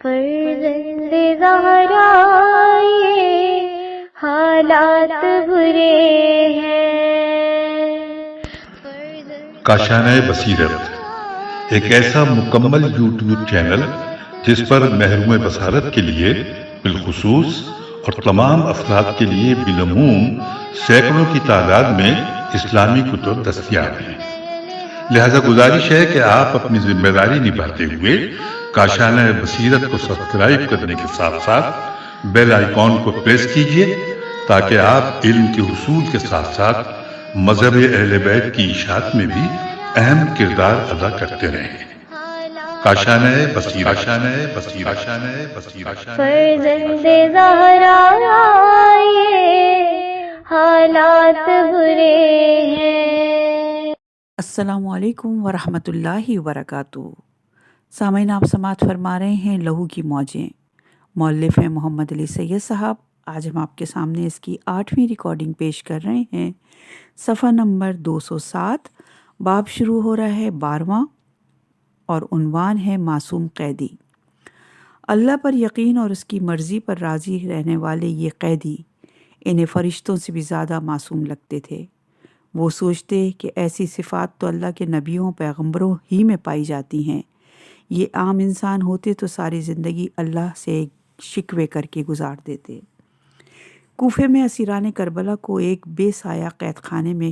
فرزند زہرا یہ حالات برے ہیں۔ کاشانۂ بصیرت ایک ایسا مکمل یوٹیوب چینل جس پر محروم بصارت کے لیے بالخصوص اور تمام افراد کے لیے بالعموم سینکڑوں کی تعداد میں اسلامی کتب دستیاب ہیں۔ لہذا گزارش ہے کہ آپ اپنی ذمہ داری نبھاتے ہوئے کاشانۂ بصیرت کو سبسکرائب کرنے کے ساتھ ساتھ بیل آئیکن کو پریس کیجیے تاکہ آپ علم کے حصول کے ساتھ ساتھ مذہب اہل بیت کی اشاعت میں بھی اہم کردار ادا کرتے رہیں۔ کاشانۂ بصیرت، کاشانۂ بصیرت، کاشانۂ بصیرت۔ فرزند زہرا یہ حالات برے ہیں۔ السلام علیکم ورحمۃ اللہ وبرکاتہ۔ سامعین، آپ سماعت فرما رہے ہیں لہو کی موجیں۔ مؤلف ہیں محمد علی سید صاحب۔ آج ہم آپ کے سامنے اس کی 8ویں ریکارڈنگ پیش کر رہے ہیں۔ صفحہ نمبر 207، باب شروع ہو رہا ہے 12واں اور عنوان ہے معصوم قیدی۔ اللہ پر یقین اور اس کی مرضی پر راضی رہنے والے یہ قیدی انہیں فرشتوں سے بھی زیادہ معصوم لگتے تھے۔ وہ سوچتے کہ ایسی صفات تو اللہ کے نبیوں پیغمبروں ہی میں پائی جاتی ہیں۔ یہ عام انسان ہوتے تو ساری زندگی اللہ سے شکوے کر کے گزار دیتے۔ کوفے میں اسیران کربلا کو ایک بے سایہ قید خانے میں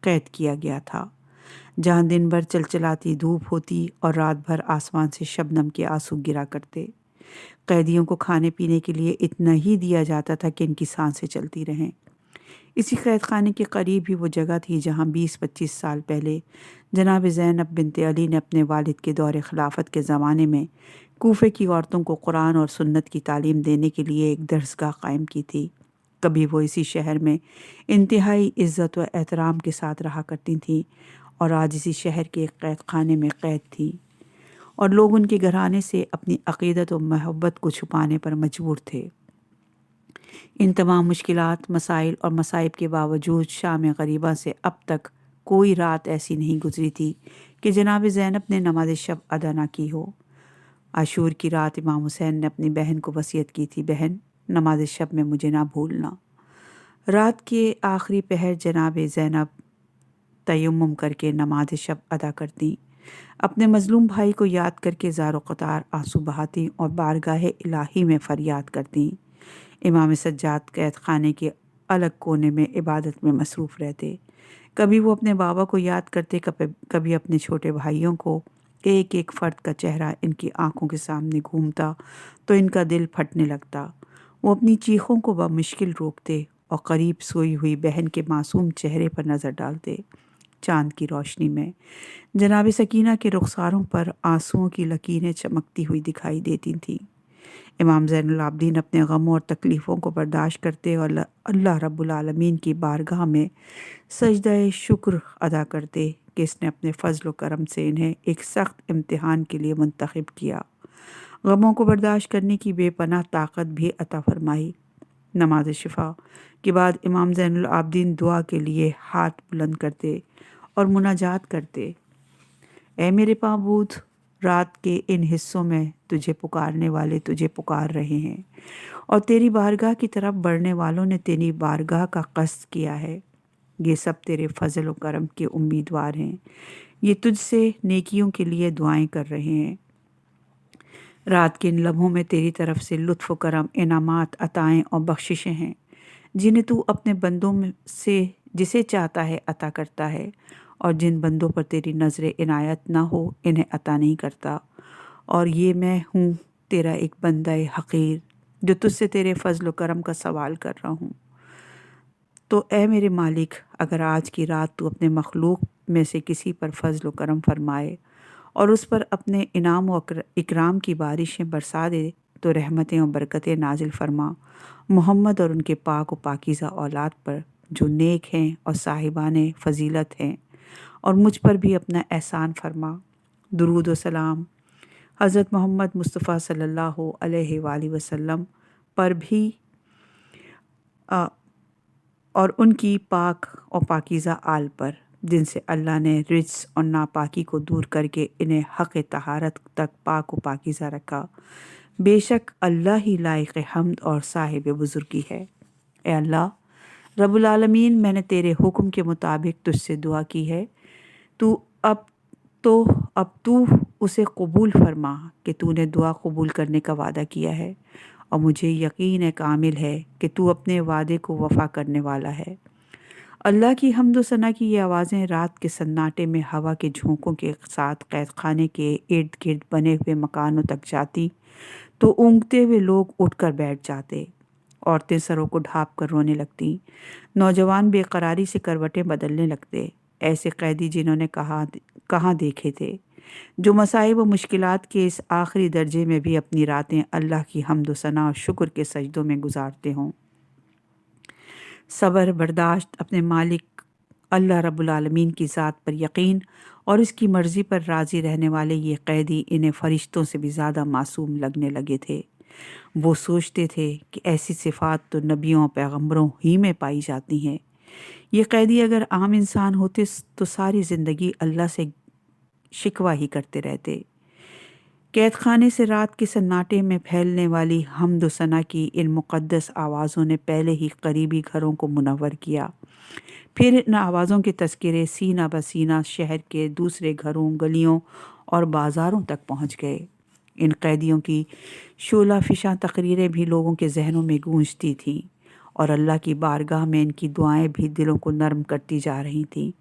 قید کیا گیا تھا، جہاں دن بھر چلچلاتی دھوپ ہوتی اور رات بھر آسمان سے شبنم کے آنسو گرا کرتے۔ قیدیوں کو کھانے پینے کے لیے اتنا ہی دیا جاتا تھا کہ ان کی سانسیں چلتی رہیں۔ اسی قید خانے کے قریب ہی وہ جگہ تھی جہاں 20-25 سال پہلے جناب زینب بنت علی نے اپنے والد کے دور خلافت کے زمانے میں کوفے کی عورتوں کو قرآن اور سنت کی تعلیم دینے کے لیے ایک درسگاہ قائم کی تھی۔ کبھی وہ اسی شہر میں انتہائی عزت و احترام کے ساتھ رہا کرتی تھیں اور آج اسی شہر کے ایک قید خانے میں قید تھی، اور لوگ ان کے گھرانے سے اپنی عقیدت و محبت کو چھپانے پر مجبور تھے۔ ان تمام مشکلات، مسائل اور مصائب کے باوجود شام غریبہ سے اب تک کوئی رات ایسی نہیں گزری تھی کہ جناب زینب نے نماز شب ادا نہ کی ہو۔ عاشور کی رات امام حسین نے اپنی بہن کو وصیت کی تھی، بہن نماز شب میں مجھے نہ بھولنا۔ رات کے آخری پہر جناب زینب تیمم کر کے نماز شب ادا کرتی، اپنے مظلوم بھائی کو یاد کر کے زار و قطار آنسو بہاتی اور بارگاہ الہی میں فریاد کرتی۔ امام سجاد قید خانے کے الگ کونے میں عبادت میں مصروف رہتے۔ کبھی وہ اپنے بابا کو یاد کرتے، کبھی اپنے چھوٹے بھائیوں کو۔ ایک ایک فرد کا چہرہ ان کی آنکھوں کے سامنے گھومتا تو ان کا دل پھٹنے لگتا۔ وہ اپنی چیخوں کو بمشکل روکتے اور قریب سوئی ہوئی بہن کے معصوم چہرے پر نظر ڈالتے۔ چاند کی روشنی میں جناب سکینہ کے رخساروں پر آنسوؤں کی لکیریں چمکتی ہوئی دکھائی دیتی تھیں۔ امام زین العابدین اپنے غموں اور تکلیفوں کو برداشت کرتے اور اللہ رب العالمین کی بارگاہ میں سجدہ شکر ادا کرتے کہ اس نے اپنے فضل و کرم سے انہیں ایک سخت امتحان کے لیے منتخب کیا، غموں کو برداشت کرنے کی بے پناہ طاقت بھی عطا فرمائی۔ نماز شفا کے بعد امام زین العابدین دعا کے لیے ہاتھ بلند کرتے اور مناجات کرتے۔ اے میرے معبود، رات کے ان حصوں میں تجھے پکارنے والے تجھے پکار رہے ہیں، اور تیری بارگاہ کی طرف بڑھنے والوں نے تیری بارگاہ کا قصد کیا ہے۔ یہ سب تیرے فضل و کرم کے امیدوار ہیں، یہ تجھ سے نیکیوں کے لیے دعائیں کر رہے ہیں۔ رات کے ان لمحوں میں تیری طرف سے لطف و کرم، انعامات، عطائیں اور بخششیں ہیں جنہیں تو اپنے بندوں میں سے جسے چاہتا ہے عطا کرتا ہے، اور جن بندوں پر تیری نظر عنایت نہ ہو انہیں عطا نہیں کرتا۔ اور یہ میں ہوں تیرا ایک بندہ حقیر جو تجھ سے تیرے فضل و کرم کا سوال کر رہا ہوں۔ تو اے میرے مالک، اگر آج کی رات تو اپنے مخلوق میں سے کسی پر فضل و کرم فرمائے اور اس پر اپنے انعام و اکرام کی بارشیں برسا دے تو رحمتیں اور برکتیں نازل فرما محمد اور ان کے پاک و پاکیزہ اولاد پر جو نیک ہیں اور صاحبان فضیلت ہیں، اور مجھ پر بھی اپنا احسان فرما۔ درود و سلام حضرت محمد مصطفیٰ صلی اللہ علیہ وآلہ وسلم پر بھی اور ان کی پاک اور پاکیزہ آل پر، جن سے اللہ نے رجس اور ناپاکی کو دور کر کے انہیں حق طہارت تک پاک و پاکیزہ رکھا۔ بے شک اللہ ہی لائق حمد اور صاحب بزرگی ہے۔ اے اللہ رب العالمین، میں نے تیرے حکم کے مطابق تجھ سے دعا کی ہے، اب تو اسے قبول فرما کہ تو نے دعا قبول کرنے کا وعدہ کیا ہے، اور مجھے یقین کامل ہے کہ تو اپنے وعدے کو وفا کرنے والا ہے۔ اللہ کی حمد و ثنا کی یہ آوازیں رات کے سناٹے میں ہوا کے جھونکوں کے ساتھ قید خانے کے ارد گرد بنے ہوئے مکانوں تک جاتی تو اونگتے ہوئے لوگ اٹھ کر بیٹھ جاتے، عورتیں سروں کو ڈھانپ کر رونے لگتی، نوجوان بے قراری سے کروٹیں بدلنے لگتے، ایسے قیدی جنہوں نے کہاں دیکھے تھے، جو مصائب و مشکلات کے اس آخری درجے میں بھی اپنی راتیں اللہ کی حمد و ثنا اور شکر کے سجدوں میں گزارتے ہوں۔ صبر، برداشت، اپنے مالک اللہ رب العالمین کی ذات پر یقین اور اس کی مرضی پر راضی رہنے والے یہ قیدی انہیں فرشتوں سے بھی زیادہ معصوم لگنے لگے تھے۔ وہ سوچتے تھے کہ ایسی صفات تو نبیوں پیغمبروں ہی میں پائی جاتی ہیں۔ یہ قیدی اگر عام انسان ہوتے تو ساری زندگی اللہ سے شکوہ ہی کرتے رہتے۔ قید خانے سے رات کے سناٹے میں پھیلنے والی حمد و ثنا کی ان مقدس آوازوں نے پہلے ہی قریبی گھروں کو منور کیا، پھر ان آوازوں کے تذکرے سینہ بسینہ شہر کے دوسرے گھروں، گلیوں اور بازاروں تک پہنچ گئے۔ ان قیدیوں کی شعلہ فشاں تقریریں بھی لوگوں کے ذہنوں میں گونجتی تھیں، اور اللہ کی بارگاہ میں ان کی دعائیں بھی دلوں کو نرم کرتی جا رہی تھیں۔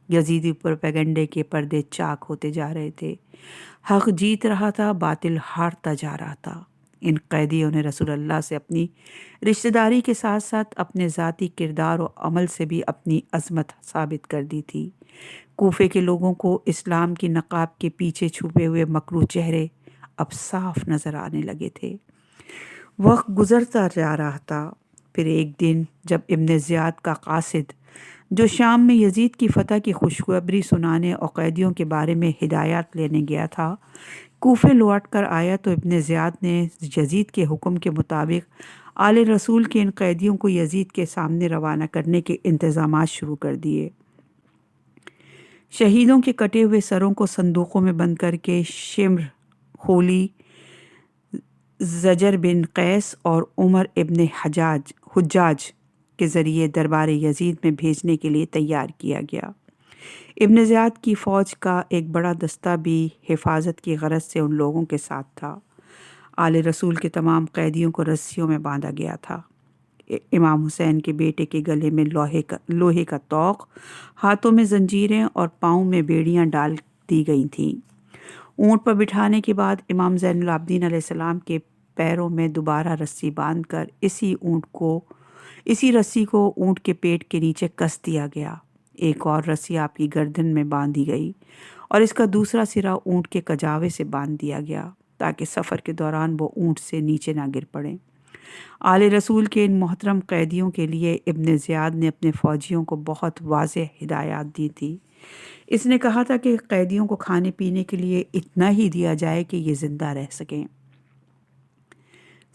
یزیدی پروپیگنڈے کے پردے چاک ہوتے جا رہے تھے، حق جیت رہا تھا، باطل ہارتا جا رہا تھا۔ ان قیدیوں نے رسول اللہ سے اپنی رشتہ داری کے ساتھ ساتھ اپنے ذاتی کردار و عمل سے بھی اپنی عظمت ثابت کر دی تھی۔ کوفے کے لوگوں کو اسلام کی نقاب کے پیچھے چھپے ہوئے مکروہ چہرے اب صاف نظر آنے لگے تھے۔ وقت گزرتا جا رہا تھا، پھر ایک دن جب ابن زیاد کا قاصد، جو شام میں یزید کی فتح کی خوشخبری سنانے اور قیدیوں کے بارے میں ہدایات لینے گیا تھا، کوفے لوٹ کر آیا تو ابن زیاد نے یزید کے حکم کے مطابق آل رسول کے ان قیدیوں کو یزید کے سامنے روانہ کرنے کے انتظامات شروع کر دیے۔ شہیدوں کے کٹے ہوئے سروں کو صندوقوں میں بند کر کے شمر، خولی، زجر بن قیس اور عمر ابن حجاج کے ذریعے دربار یزید میں بھیجنے کے لیے تیار کیا گیا۔ ابن زیاد کی فوج کا ایک بڑا دستہ بھی حفاظت کی غرض سے ان لوگوں کے ساتھ تھا۔ آل رسول کے تمام قیدیوں کو رسیوں میں باندھا گیا تھا۔ امام حسین کے بیٹے کے گلے میں لوہے کا طوق، ہاتھوں میں زنجیریں اور پاؤں میں بیڑیاں ڈال دی گئی تھیں۔ اونٹ پر بٹھانے کے بعد امام زین العابدین علیہ السلام کے پیروں میں دوبارہ رسی باندھ کر اسی رسی کو اونٹ کے پیٹ کے نیچے کس دیا گیا۔ ایک اور رسی آپ کی گردن میں باندھ دی گئی اور اس کا دوسرا سرا اونٹ کے کجاوے سے باندھ دیا گیا تاکہ سفر کے دوران وہ اونٹ سے نیچے نہ گر پڑیں۔ آل رسول کے ان محترم قیدیوں کے لیے ابن زیاد نے اپنے فوجیوں کو بہت واضح ہدایات دی تھی۔ اس نے کہا تھا کہ قیدیوں کو کھانے پینے کے لیے اتنا ہی دیا جائے کہ یہ زندہ رہ سکیں۔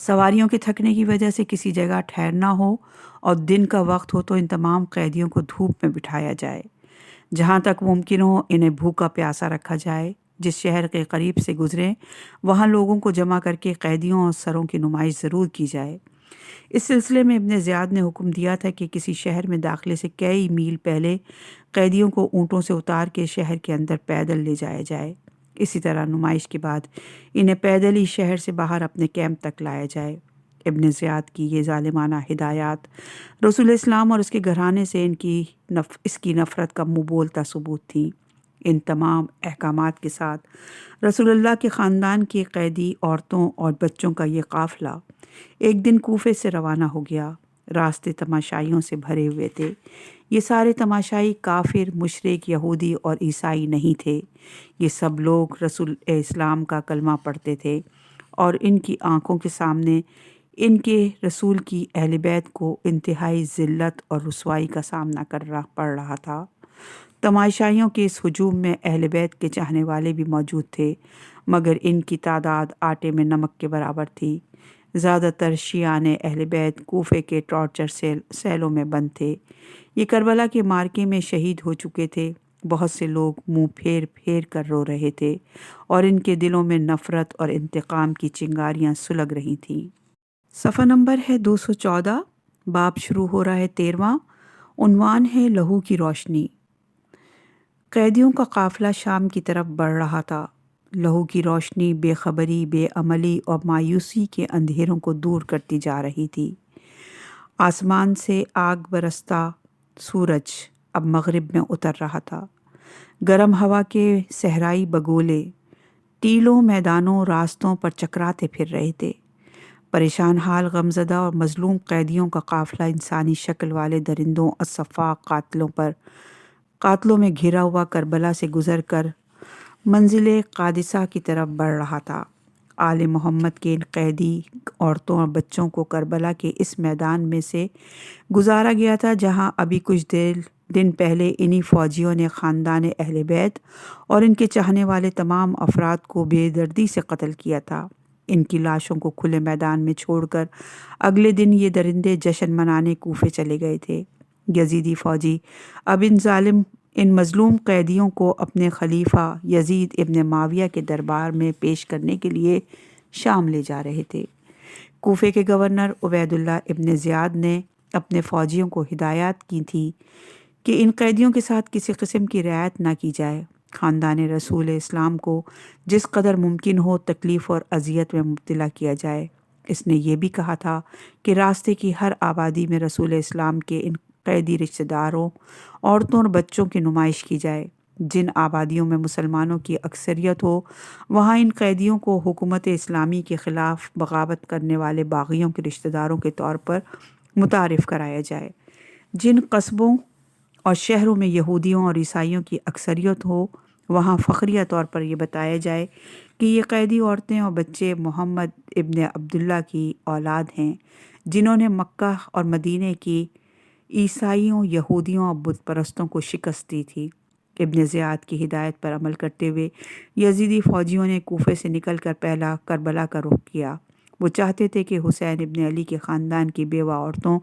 سواریوں کے تھکنے کی وجہ سے کسی جگہ ٹھہرنا ہو اور دن کا وقت ہو تو ان تمام قیدیوں کو دھوپ میں بٹھایا جائے۔ جہاں تک ممکن ہو انہیں بھوکا پیاسا رکھا جائے۔ جس شہر کے قریب سے گزریں وہاں لوگوں کو جمع کر کے قیدیوں اور سروں کی نمائش ضرور کی جائے۔ اس سلسلے میں ابن زیاد نے حکم دیا تھا کہ کسی شہر میں داخلے سے کئی میل پہلے قیدیوں کو اونٹوں سے اتار کے شہر کے اندر پیدل لے جایا جائے۔ اسی طرح نمائش کے بعد انہیں پیدل ہی شہر سے باہر اپنے کیمپ تک لایا جائے۔ ابن زیاد کی یہ ظالمانہ ہدایات رسول اسلام اور اس کے گھرانے سے اس کی نفرت کا منہ بولتا ثبوت تھیں۔ ان تمام احکامات کے ساتھ رسول اللہ کے خاندان کے قیدی، عورتوں اور بچوں کا یہ قافلہ ایک دن کوفے سے روانہ ہو گیا۔ راستے تماشائیوں سے بھرے ہوئے تھے۔ یہ سارے تماشائی کافر، مشرک، یہودی اور عیسائی نہیں تھے۔ یہ سب لوگ رسول اسلام کا کلمہ پڑھتے تھے اور ان کی آنکھوں کے سامنے ان کے رسول کی اہل بیت کو انتہائی ذلت اور رسوائی کا سامنا پڑ رہا تھا۔ تماشائیوں کے اس ہجوم میں اہل بیت کے چاہنے والے بھی موجود تھے، مگر ان کی تعداد آٹے میں نمک کے برابر تھی۔ زیادہ تر شیعان اہل بیت کوفے کے ٹارچر سیلوں میں بند تھے۔ یہ کربلا کے مارکے میں شہید ہو چکے تھے۔ بہت سے لوگ منہ پھیر پھیر کر رو رہے تھے اور ان کے دلوں میں نفرت اور انتقام کی چنگاریاں سلگ رہی تھیں۔ صفحہ نمبر ہے 214، باب شروع ہو رہا ہے 13واں، عنوان ہے لہو کی روشنی۔ قیدیوں کا قافلہ شام کی طرف بڑھ رہا تھا۔ لہو کی روشنی بے خبری، بے عملی اور مایوسی کے اندھیروں کو دور کرتی جا رہی تھی۔ آسمان سے آگ برستا سورج اب مغرب میں اتر رہا تھا۔ گرم ہوا کے صحرائی بگولے ٹیلوں، میدانوں، راستوں پر چکراتے پھر رہے تھے۔ پریشان حال، غمزدہ اور مظلوم قیدیوں کا قافلہ انسانی شکل والے درندوں اور صفاق قاتلوں میں گھرا ہوا کربلا سے گزر کر منزل قادسہ کی طرف بڑھ رہا تھا۔ آل محمد کے ان قیدی عورتوں اور بچوں کو کربلا کے اس میدان میں سے گزارا گیا تھا جہاں ابھی کچھ دن پہلے انہی فوجیوں نے خاندان اہل بیت اور ان کے چاہنے والے تمام افراد کو بے دردی سے قتل کیا تھا۔ ان کی لاشوں کو کھلے میدان میں چھوڑ کر اگلے دن یہ درندے جشن منانے کوفے چلے گئے تھے۔ یزیدی فوجی اب ان مظلوم قیدیوں کو اپنے خلیفہ یزید ابن معاویہ کے دربار میں پیش کرنے کے لیے شام لے جا رہے تھے۔ کوفے کے گورنر عبید اللہ ابن زیاد نے اپنے فوجیوں کو ہدایات کی تھی کہ ان قیدیوں کے ساتھ کسی قسم کی رعایت نہ کی جائے۔ خاندان رسول اسلام کو جس قدر ممکن ہو تکلیف اور اذیت میں مبتلا کیا جائے۔ اس نے یہ بھی کہا تھا کہ راستے کی ہر آبادی میں رسول اسلام کے ان قیدی رشتہ داروں، عورتوں اور بچوں کی نمائش کی جائے۔ جن آبادیوں میں مسلمانوں کی اکثریت ہو وہاں ان قیدیوں کو حکومت اسلامی کے خلاف بغاوت کرنے والے باغیوں کے رشتہ داروں کے طور پر متعارف کرایا جائے۔ جن قصبوں اور شہروں میں یہودیوں اور عیسائیوں کی اکثریت ہو وہاں فخریہ طور پر یہ بتایا جائے کہ یہ قیدی عورتیں اور بچے محمد ابن عبداللہ کی اولاد ہیں، جنہوں نے مکہ اور مدینے کی عیسائیوں، یہودیوں اور بت پرستوں کو شکست دی تھی۔ ابن زیاد کی ہدایت پر عمل کرتے ہوئے یزیدی فوجیوں نے کوفے سے نکل کر پہلا کربلا کا رخ کیا۔ وہ چاہتے تھے کہ حسین ابن علی کے خاندان کی بیوہ عورتوں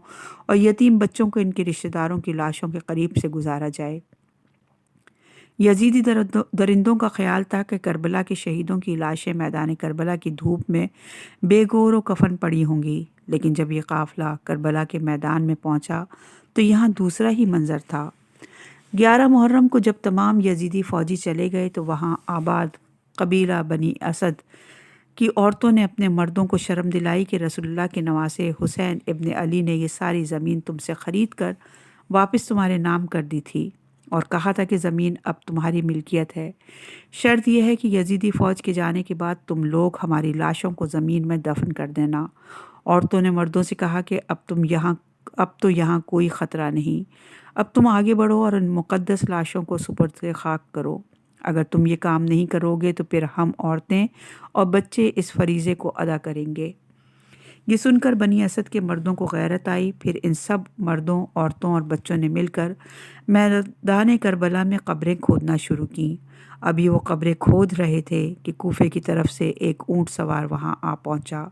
اور یتیم بچوں کو ان کے رشتہ داروں کی لاشوں کے قریب سے گزارا جائے۔ یزیدی درندوں کا خیال تھا کہ کربلا کے شہیدوں کی لاشیں میدان کربلا کی دھوپ میں بے گور و کفن پڑی ہوں گی، لیکن جب یہ قافلہ کربلا کے میدان میں پہنچا تو یہاں دوسرا ہی منظر تھا۔ 11 محرم کو جب تمام یزیدی فوجی چلے گئے تو وہاں آباد قبیلہ بنی اسد کی عورتوں نے اپنے مردوں کو شرم دلائی کہ رسول اللہ کے نواسے حسین ابن علی نے یہ ساری زمین تم سے خرید کر واپس تمہارے نام کر دی تھی اور کہا تھا کہ زمین اب تمہاری ملکیت ہے۔ شرط یہ ہے کہ یزیدی فوج کے جانے کے بعد تم لوگ ہماری لاشوں کو زمین میں دفن کر دینا۔ عورتوں نے مردوں سے کہا کہ اب تو یہاں کوئی خطرہ نہیں، اب تم آگے بڑھو اور ان مقدس لاشوں کو سپرد خاک کرو۔ اگر تم یہ کام نہیں کرو گے تو پھر ہم عورتیں اور بچے اس فریضے کو ادا کریں گے۔ یہ سن کر بنی اسد کے مردوں کو غیرت آئی۔ پھر ان سب مردوں، عورتوں اور بچوں نے مل کر میدان کربلا میں قبریں کھودنا شروع کیں۔ ابھی وہ قبریں کھود رہے تھے کہ کوفے کی طرف سے ایک اونٹ سوار وہاں آ پہنچا۔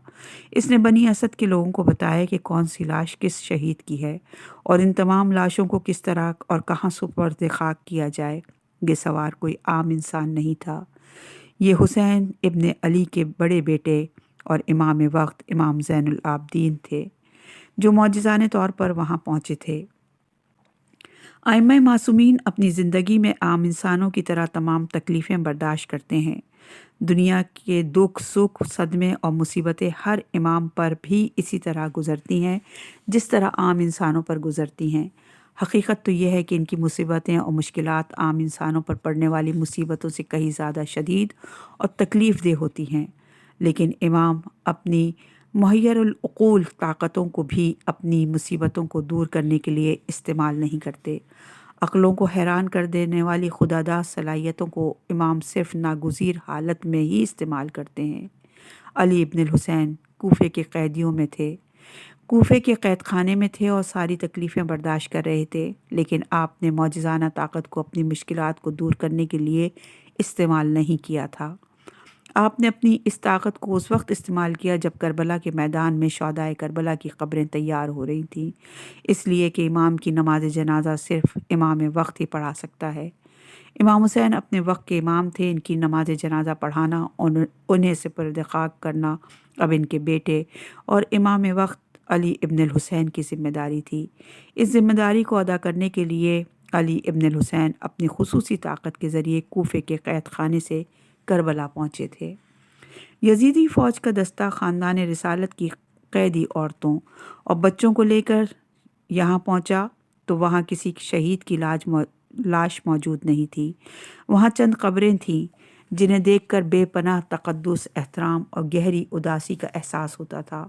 اس نے بنی اسد کے لوگوں کو بتایا کہ کون سی لاش کس شہید کی ہے اور ان تمام لاشوں کو کس طرح اور کہاں سپرد خاک کیا جائے۔ یہ سوار کوئی عام انسان نہیں تھا، یہ حسین ابن علی کے بڑے بیٹے اور امام وقت امام زین العابدین تھے، جو معجزانہ طور پر وہاں پہنچے تھے۔ ائمہ معصومین اپنی زندگی میں عام انسانوں کی طرح تمام تکلیفیں برداشت کرتے ہیں۔ دنیا کے دکھ، سکھ، صدمے اور مصیبتیں ہر امام پر بھی اسی طرح گزرتی ہیں جس طرح عام انسانوں پر گزرتی ہیں۔ حقیقت تو یہ ہے کہ ان کی مصیبتیں اور مشکلات عام انسانوں پر پڑنے والی مصیبتوں سے کہیں زیادہ شدید اور تکلیف دہ ہوتی ہیں، لیکن امام اپنی محیر العقول طاقتوں کو بھی اپنی مصیبتوں کو دور کرنے کے لیے استعمال نہیں کرتے۔ عقلوں کو حیران کر دینے والی خداداد صلاحیتوں کو امام صرف ناگزیر حالت میں ہی استعمال کرتے ہیں۔ علی ابن الحسین کوفے کے قیدیوں میں تھے، کوفے کے قید خانے میں تھے اور ساری تکلیفیں برداشت کر رہے تھے، لیکن آپ نے معجزانہ طاقت کو اپنی مشکلات کو دور کرنے کے لیے استعمال نہیں کیا تھا۔ آپ نے اپنی اس طاقت کو اس وقت استعمال کیا جب کربلا کے میدان میں شہدائے کربلا کی قبریں تیار ہو رہی تھیں، اس لیے کہ امام کی نماز جنازہ صرف امام وقت ہی پڑھا سکتا ہے۔ امام حسین اپنے وقت کے امام تھے، ان کی نماز جنازہ پڑھانا اور انہیں سپرد خاک کرنا اب ان کے بیٹے اور امام وقت علی ابن الحسین کی ذمہ داری تھی۔ اس ذمہ داری کو ادا کرنے کے لیے علی ابن الحسین اپنی خصوصی طاقت کے ذریعے کوفے کے قید خانے سے کربلا پہنچے تھے۔ یزیدی فوج کا دستہ خاندان رسالت کی قیدی عورتوں اور بچوں کو لے کر یہاں پہنچا تو وہاں کسی شہید کی لاش موجود نہیں تھی۔ وہاں چند قبریں تھیں جنہیں دیکھ کر بے پناہ تقدس، احترام اور گہری اداسی کا احساس ہوتا تھا۔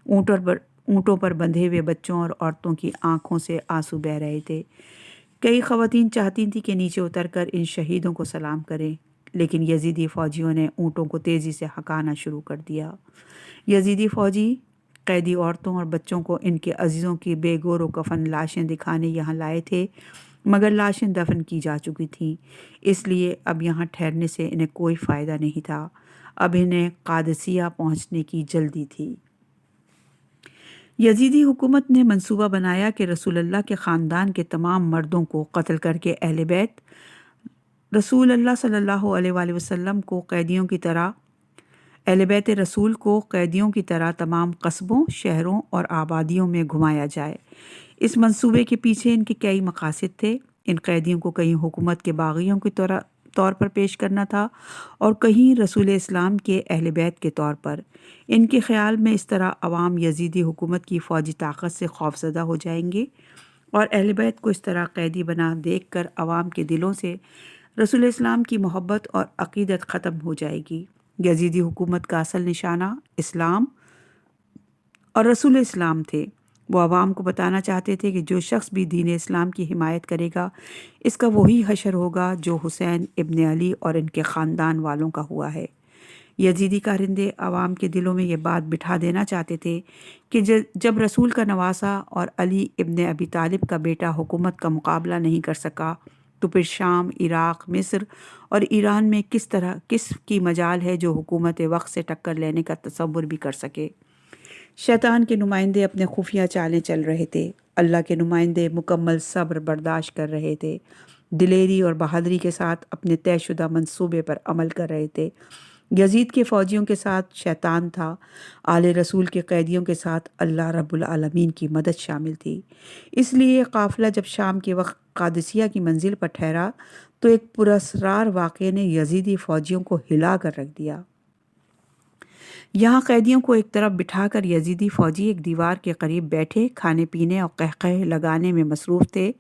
اونٹوں پر بندھے ہوئے بچوں اور عورتوں کی آنکھوں سے آنسو بہہ رہے تھے۔ کئی خواتین چاہتی تھیں کہ نیچے اتر کر ان شہیدوں کو سلام کریں، لیکن یزیدی فوجیوں نے اونٹوں کو تیزی سے ہکانا شروع کر دیا۔ یزیدی فوجی قیدی عورتوں اور بچوں کو ان کے عزیزوں کی بے گور و کفن لاشیں دکھانے یہاں لائے تھے، مگر لاشیں دفن کی جا چکی تھیں، اس لیے اب یہاں ٹھہرنے سے انہیں کوئی فائدہ نہیں تھا۔ اب انہیں قادسیہ پہنچنے کی جلدی تھی۔ یزیدی حکومت نے منصوبہ بنایا کہ رسول اللہ کے خاندان کے تمام مردوں کو قتل کر کے اہل بیت رسول اللہ صلی اللہ علیہ وآلہ وسلم کو قیدیوں کی طرح اہل بیت رسول کو قیدیوں کی طرح تمام قصبوں، شہروں اور آبادیوں میں گھمایا جائے۔ اس منصوبے کے پیچھے ان کے کئی مقاصد تھے۔ ان قیدیوں کو کہیں حکومت کے باغیوں کے طور پر پیش کرنا تھا اور کہیں رسول اسلام کے اہل بیت کے طور پر۔ ان کے خیال میں اس طرح عوام یزیدی حکومت کی فوجی طاقت سے خوفزدہ ہو جائیں گے اور اہل بیت کو اس طرح قیدی بنا دیکھ کر عوام کے دلوں سے رسول اسلام کی محبت اور عقیدت ختم ہو جائے گی۔ یزیدی حکومت کا اصل نشانہ اسلام اور رسول اسلام تھے۔ وہ عوام کو بتانا چاہتے تھے کہ جو شخص بھی دین اسلام کی حمایت کرے گا، اس کا وہی حشر ہوگا جو حسین ابن علی اور ان کے خاندان والوں کا ہوا ہے۔ یزیدی کارندے عوام کے دلوں میں یہ بات بٹھا دینا چاہتے تھے کہ جب رسول کا نواسہ اور علی ابن ابی طالب کا بیٹا حکومت کا مقابلہ نہیں کر سکا تو پھر شام، عراق، مصر اور ایران میں کس کی مجال ہے جو حکومت وقت سے ٹکر لینے کا تصور بھی کر سکے۔ شیطان کے نمائندے اپنے خفیہ چالیں چل رہے تھے، اللہ کے نمائندے مکمل صبر برداشت کر رہے تھے، دلیری اور بہادری کے ساتھ اپنے طے شدہ منصوبے پر عمل کر رہے تھے۔ یزید کے فوجیوں کے ساتھ شیطان تھا، آل رسول کے قیدیوں کے ساتھ اللہ رب العالمین کی مدد شامل تھی۔ اس لیے یہ قافلہ جب شام کے وقت قادسیہ کی منزل پر ٹھہرا تو ایک پراسرار واقعے نے یزیدی فوجیوں کو ہلا کر رکھ دیا۔ یہاں قیدیوں کو ایک طرف بٹھا کر یزیدی فوجی ایک دیوار کے قریب بیٹھے کھانے پینے اور قہقہے لگانے میں مصروف تھے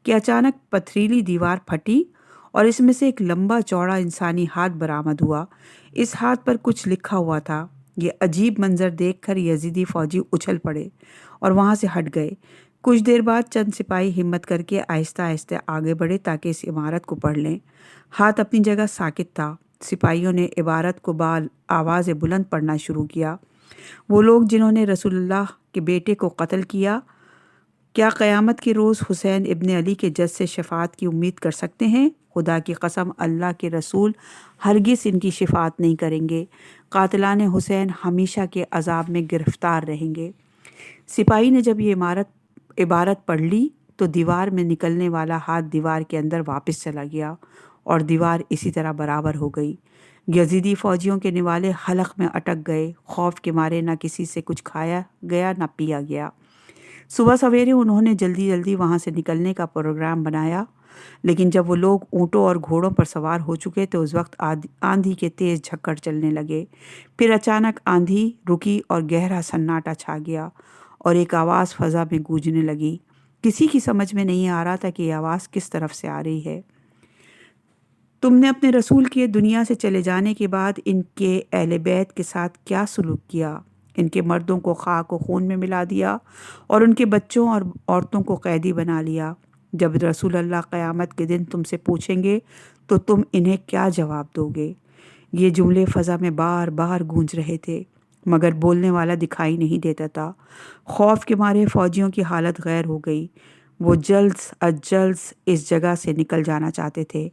کہ اچانک پتھریلی دیوار پھٹی اور اس میں سے ایک لمبا چوڑا انسانی ہاتھ برآمد ہوا۔ اس ہاتھ پر کچھ لکھا ہوا تھا۔ یہ عجیب منظر دیکھ کر یزیدی فوجی اچھل پڑے اور وہاں سے ہٹ گئے۔ کچھ دیر بعد چند سپاہی ہمت کر کے آہستہ آہستہ آگے بڑھے تاکہ اس عبارت کو پڑھ لیں۔ ہاتھ اپنی جگہ ساکت تھا۔ سپاہیوں نے عبارت کو آواز بلند پڑھنا شروع کیا۔ وہ لوگ جنہوں نے رسول اللہ کے بیٹے کو قتل کیا، کیا قیامت کے روز حسین ابن علی کے جد سے شفاعت کی امید کر سکتے ہیں؟ خدا کی قسم، اللہ کے رسول ہرگز ان کی شفاعت نہیں کریں گے۔ قاتلان حسین ہمیشہ کے عذاب میں گرفتار رہیں گے۔ سپاہی نے جب یہ عبارت پڑھ لی تو دیوار میں نکلنے والا ہاتھ دیوار کے اندر واپس چلا گیا اور دیوار اسی طرح برابر ہو گئی۔ یزیدی فوجیوں کے نوالے حلق میں اٹک گئے۔ خوف کے مارے نہ کسی سے کچھ کھایا گیا نہ پیا گیا۔ صبح سویرے انہوں نے جلدی وہاں سے نکلنے کا پروگرام بنایا، لیکن جب وہ لوگ اونٹوں اور گھوڑوں پر سوار ہو چکے تو اس وقت آندھی کے تیز جھکڑ چلنے لگے۔ پھر اچانک آندھی رکی اور گہرا سناٹا چھا گیا اور ایک آواز فضا میں گونجنے لگی۔ کسی کی سمجھ میں نہیں آ رہا تھا کہ یہ آواز کس طرف سے آ رہی ہے۔ تم نے اپنے رسول کے دنیا سے چلے جانے کے بعد ان کے اہل بیت کے ساتھ کیا سلوک کیا؟ ان کے مردوں کو خاک و خون میں ملا دیا اور ان کے بچوں اور عورتوں کو قیدی بنا لیا۔ جب رسول اللہ قیامت کے دن تم سے پوچھیں گے تو تم انہیں کیا جواب دو گے؟ یہ جملے فضا میں بار بار گونج رہے تھے، مگر بولنے والا دکھائی نہیں دیتا تھا۔ خوف کے مارے فوجیوں کی حالت غیر ہو گئی۔ وہ جلد از جلد اس جگہ سے نکل جانا چاہتے تھے۔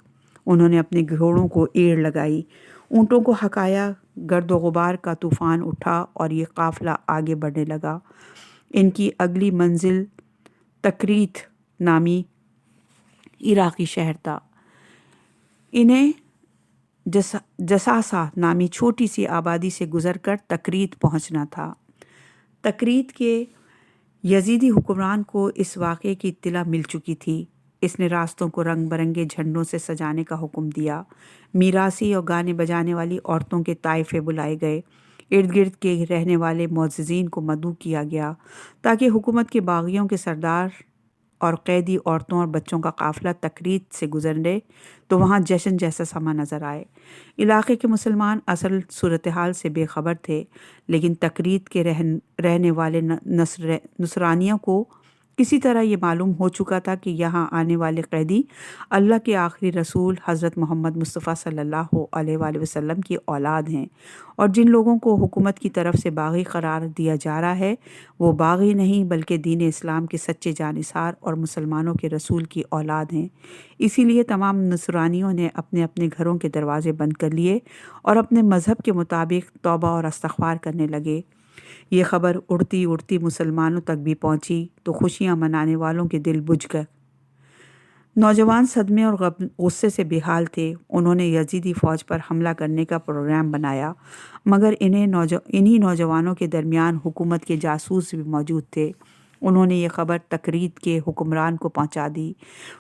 انہوں نے اپنے گھوڑوں کو ایڑ لگائی، اونٹوں کو ہکایا، گرد و غبار کا طوفان اٹھا اور یہ قافلہ آگے بڑھنے لگا۔ ان کی اگلی منزل تکریت نامی عراقی شہر تھا۔ انہیں جساسا نامی چھوٹی سی آبادی سے گزر کر تکریت پہنچنا تھا۔ تکریت کے یزیدی حکمران کو اس واقعے کی اطلاع مل چکی تھی۔ اس نے راستوں کو رنگ برنگے جھنڈوں سے سجانے کا حکم دیا۔ میراثی اور گانے بجانے والی عورتوں کے طائفے بلائے گئے۔ ارد گرد کے رہنے والے معززین کو مدعو کیا گیا تاکہ حکومت کے باغیوں کے سردار اور قیدی عورتوں اور بچوں کا قافلہ تکریت سے گزرے تو وہاں جشن جیسا سما نظر آئے۔ علاقے کے مسلمان اصل صورتحال سے بے خبر تھے، لیکن تکریت کے رہنے والے نصرانیوں کو کسی طرح یہ معلوم ہو چکا تھا کہ یہاں آنے والے قیدی اللہ کے آخری رسول حضرت محمد مصطفیٰ صلی اللہ علیہ وآلہ وسلم کی اولاد ہیں، اور جن لوگوں کو حکومت کی طرف سے باغی قرار دیا جا رہا ہے وہ باغی نہیں بلکہ دین اسلام کے سچے جانثار اور مسلمانوں کے رسول کی اولاد ہیں۔ اسی لیے تمام نصرانیوں نے اپنے اپنے گھروں کے دروازے بند کر لیے اور اپنے مذہب کے مطابق توبہ اور استغفار کرنے لگے۔ یہ خبر اڑتی اڑتی مسلمانوں تک بھی پہنچی تو خوشیاں منانے والوں کے دل بجھ گئے۔ نوجوان صدمے اور غصے سے بے حال تھے۔ انہوں نے یزیدی فوج پر حملہ کرنے کا پروگرام بنایا، مگر انہی نوجوانوں کے درمیان حکومت کے جاسوس بھی موجود تھے۔ انہوں نے یہ خبر تکریت کے حکمران کو پہنچا دی۔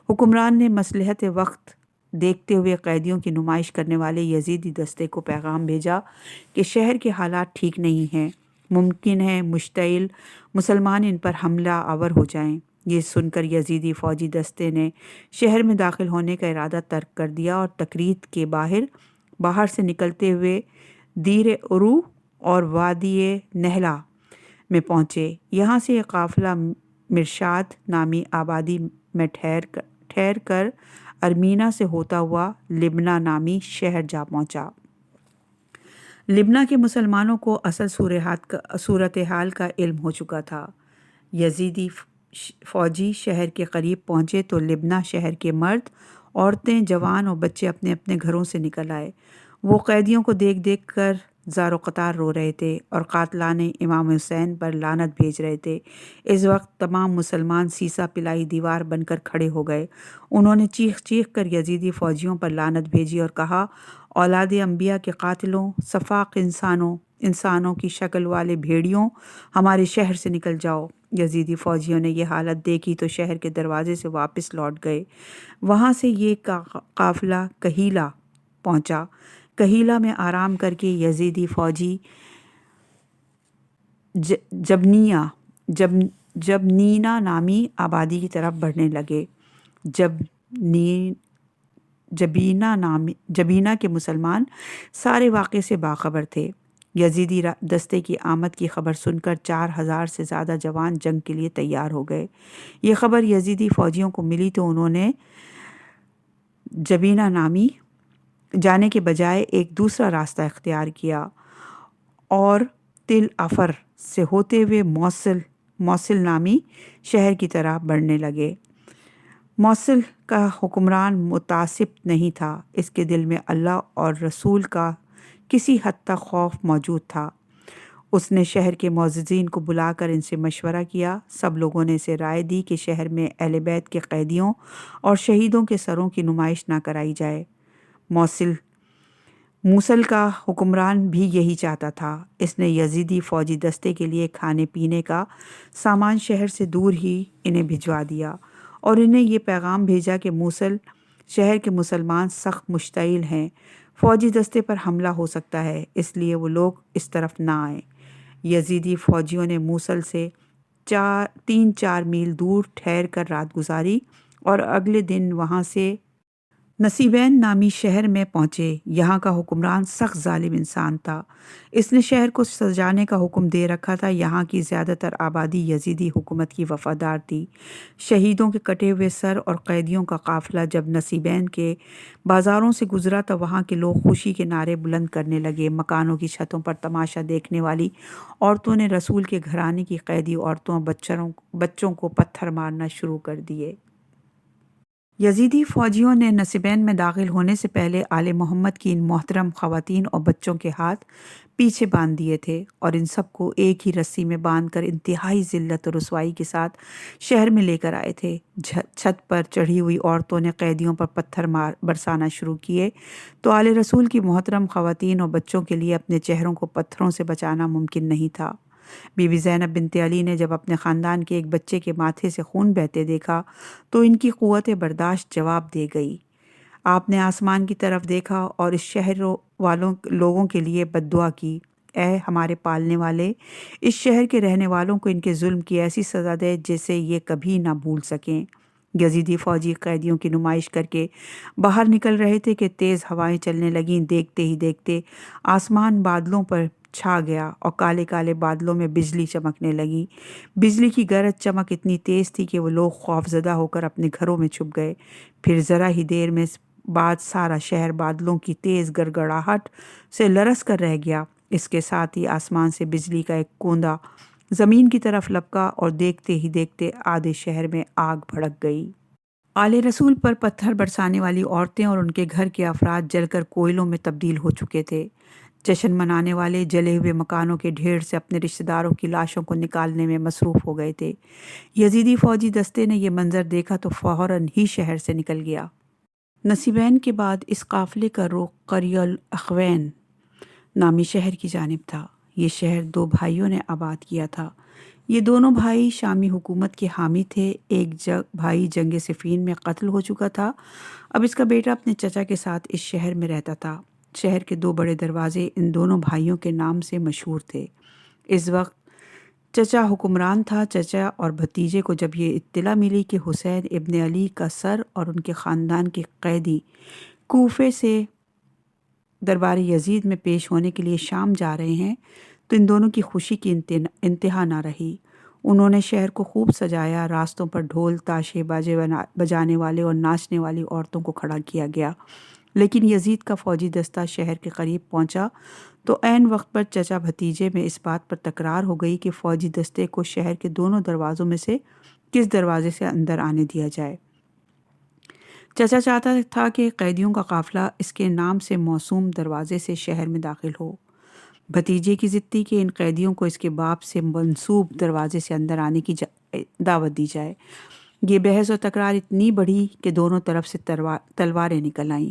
حکمران نے مصلحت وقت دیکھتے ہوئے قیدیوں کی نمائش کرنے والے یزیدی دستے کو پیغام بھیجا کہ شہر کے حالات ٹھیک نہیں ہیں، ممکن ہے مشتعل مسلمان ان پر حملہ آور ہو جائیں۔ یہ سن کر یزیدی فوجی دستے نے شہر میں داخل ہونے کا ارادہ ترک کر دیا اور تکریت کے باہر سے نکلتے ہوئے دیر عرو اور وادی نہلا میں پہنچے۔ یہاں سے یہ قافلہ مرشاد نامی آبادی میں ٹھہر کر ارمینا سے ہوتا ہوا لبنہ نامی شہر جا پہنچا۔ لبنہ کے مسلمانوں کو اصل صورتحال کا علم ہو چکا تھا۔ یزیدی فوجی شہر کے قریب پہنچے تو لبنہ شہر کے مرد، عورتیں، جوان اور بچے اپنے اپنے گھروں سے نکل آئے۔ وہ قیدیوں کو دیکھ کر زار و قطار رو رہے تھے اور قاتلان امام حسین پر لعنت بھیج رہے تھے۔ اس وقت تمام مسلمان سیسا پلائی دیوار بن کر کھڑے ہو گئے۔ انہوں نے چیخ کر یزیدی فوجیوں پر لعنت بھیجی اور کہا، اولاد انبیاء کے قاتلوں، سفاق انسانوں کی شکل والے بھیڑیوں، ہمارے شہر سے نکل جاؤ۔ یزیدی فوجیوں نے یہ حالت دیکھی تو شہر کے دروازے سے واپس لوٹ گئے۔ وہاں سے یہ قافلہ کہیلا پہنچا۔ کہیلا میں آرام کر کے یزیدی فوجی جبنینا نامی آبادی کی طرف بڑھنے لگے۔ جبینہ کے مسلمان سارے واقعے سے باخبر تھے۔ یزیدی دستے کی آمد کی خبر سن کر 4000 سے زیادہ جوان جنگ کے لیے تیار ہو گئے۔ یہ خبر یزیدی فوجیوں کو ملی تو انہوں نے جبینہ نامی جانے کے بجائے ایک دوسرا راستہ اختیار کیا اور تل افر سے ہوتے ہوئے موصل نامی شہر کی طرح بڑھنے لگے۔ موصل کا حکمران متعصب نہیں تھا، اس کے دل میں اللہ اور رسول کا کسی حد تک خوف موجود تھا۔ اس نے شہر کے معززین کو بلا کر ان سے مشورہ کیا۔ سب لوگوں نے اسے رائے دی کہ شہر میں اہل بیت کے قیدیوں اور شہیدوں کے سروں کی نمائش نہ کرائی جائے۔ موصل کا حکمران بھی یہی چاہتا تھا۔ اس نے یزیدی فوجی دستے کے لیے کھانے پینے کا سامان شہر سے دور ہی انہیں بھجوا دیا اور انہیں یہ پیغام بھیجا کہ موصل شہر کے مسلمان سخت مشتعل ہیں، فوجی دستے پر حملہ ہو سکتا ہے، اس لیے وہ لوگ اس طرف نہ آئیں۔ یزیدی فوجیوں نے موصل سے 3-4 میل دور ٹھہر کر رات گزاری اور اگلے دن وہاں سے نصیبین نامی شہر میں پہنچے۔ یہاں کا حکمران سخت ظالم انسان تھا۔ اس نے شہر کو سجانے کا حکم دے رکھا تھا۔ یہاں کی زیادہ تر آبادی یزیدی حکومت کی وفادار تھی۔ شہیدوں کے کٹے ہوئے سر اور قیدیوں کا قافلہ جب نصیبین کے بازاروں سے گزرا تو وہاں کے لوگ خوشی کے نعرے بلند کرنے لگے۔ مکانوں کی چھتوں پر تماشا دیکھنے والی عورتوں نے رسول کے گھرانے کی قیدی عورتوں اور بچوں کو پتھر مارنا شروع کر دیے۔ یزیدی فوجیوں نے نصیبین میں داخل ہونے سے پہلے آل محمد کی ان محترم خواتین اور بچوں کے ہاتھ پیچھے باندھ دیے تھے اور ان سب کو ایک ہی رسی میں باندھ کر انتہائی ذلت و رسوائی کے ساتھ شہر میں لے کر آئے تھے۔ چھت پر چڑھی ہوئی عورتوں نے قیدیوں پر پتھر برسانا شروع کیے تو آل رسول کی محترم خواتین اور بچوں کے لیے اپنے چہروں کو پتھروں سے بچانا ممکن نہیں تھا۔ بی بی زینب بنت علی نے جب اپنے خاندان کے ایک بچے کے ماتھے سے خون بہتے دیکھا تو ان کی قوت برداشت جواب دے گئی۔ آپ نے آسمان کی طرف دیکھا اور اس شہر لوگوں کے لیے بد دعا کی، اے ہمارے پالنے والے، اس شہر کے رہنے والوں کو ان کے ظلم کی ایسی سزا دے جسے یہ کبھی نہ بھول سکیں۔ یزیدی فوجی قیدیوں کی نمائش کر کے باہر نکل رہے تھے کہ تیز ہوائیں چلنے لگیں۔ دیکھتے ہی دیکھتے آسمان بادلوں پر چھا گیا اور کالے کالے بادلوں میں بجلی چمکنے لگی۔ بجلی کی گرج چمک اتنی تیز تھی کہ وہ لوگ خوفزدہ ہو کر اپنے گھروں میں چھپ گئے۔ پھر ذرا ہی دیر میں بعد سارا شہر بادلوں کی تیز گڑگڑاہٹ سے لرز کر رہ گیا۔ اس کے ساتھ ہی آسمان سے بجلی کا ایک کوندا زمین کی طرف لپکا اور دیکھتے ہی دیکھتے آدھے شہر میں آگ بھڑک گئی۔ آل رسول پر پتھر برسانے والی عورتیں اور ان کے گھر کے افراد جل کر کوئلوں میں تبدیل ہو چکے تھے۔ جشن منانے والے جلے ہوئے مکانوں کے ڈھیر سے اپنے رشتہ داروں کی لاشوں کو نکالنے میں مصروف ہو گئے تھے۔ یزیدی فوجی دستے نے یہ منظر دیکھا تو فوراً ہی شہر سے نکل گیا۔ نصیبین کے بعد اس قافلے کا رخ قریہ الاخوین نامی شہر کی جانب تھا۔ یہ شہر 2 بھائیوں نے آباد کیا تھا۔ یہ دونوں بھائی شامی حکومت کے حامی تھے۔ ایک بھائی جنگ صفین میں قتل ہو چکا تھا، اب اس کا بیٹا اپنے چچا کے ساتھ اس شہر میں رہتا تھا۔ شہر کے 2 بڑے دروازے ان دونوں بھائیوں کے نام سے مشہور تھے۔ اس وقت چچا حکمران تھا۔ چچا اور بھتیجے کو جب یہ اطلاع ملی کہ حسین ابن علی کا سر اور ان کے خاندان کے قیدی کوفے سے دربار یزید میں پیش ہونے کے لیے شام جا رہے ہیں تو ان دونوں کی خوشی کی انتہا نہ رہی۔ انہوں نے شہر کو خوب سجایا۔ راستوں پر ڈھول تاشے باجے بجانے والے اور ناچنے والی عورتوں کو کھڑا کیا گیا۔ لیکن یزید کا فوجی دستہ شہر کے قریب پہنچا تو عین وقت پر چچا بھتیجے میں اس بات پر تکرار ہو گئی کہ فوجی دستے کو شہر کے دونوں دروازوں میں سے کس دروازے سے اندر آنے دیا جائے۔ چچا چاہتا تھا کہ قیدیوں کا قافلہ اس کے نام سے موسوم دروازے سے شہر میں داخل ہو۔ بھتیجے کی ضد تھی کہ ان قیدیوں کو اس کے باپ سے منسوب دروازے سے اندر آنے کی دعوت دی جائے۔ یہ بحث و تکرار اتنی بڑھی کہ دونوں طرف سے تلواریں نکل آئیں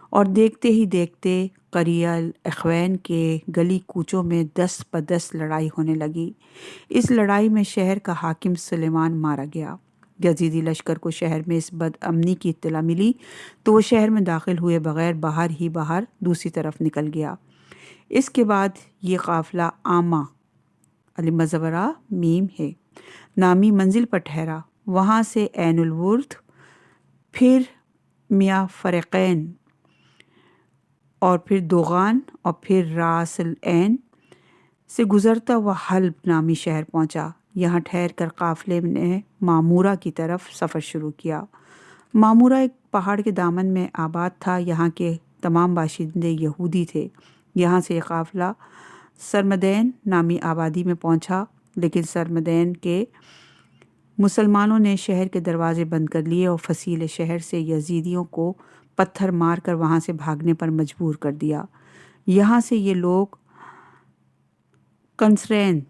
اور دیکھتے ہی دیکھتے قریہ الاخوین کے گلی کوچوں میں 10 بدس لڑائی ہونے لگی۔ اس لڑائی میں شہر کا حاکم سلیمان مارا گیا۔ یزیدی لشکر کو شہر میں اس بد امنی کی اطلاع ملی تو وہ شہر میں داخل ہوئے بغیر باہر دوسری طرف نکل گیا۔ اس کے بعد یہ قافلہ عامہ _ نامی منزل پر ٹھہرا۔ وہاں سے عین الورد، پھر میاں فرقین اور پھر دوغان اور پھر راس العین سے گزرتا ہوا حلب نامی شہر پہنچا۔ یہاں ٹھہر کر قافلے نے معمورہ کی طرف سفر شروع کیا۔ معمورہ ایک پہاڑ کے دامن میں آباد تھا۔ یہاں کے تمام باشندے یہودی تھے۔ یہاں سے یہ قافلہ سرمدین نامی آبادی میں پہنچا، لیکن سرمدین کے مسلمانوں نے شہر کے دروازے بند کر لیے اور فصیل شہر سے یزیدیوں کو پتھر مار کر وہاں سے بھاگنے پر مجبور کر دیا۔ یہاں سے یہ لوگ کنسرین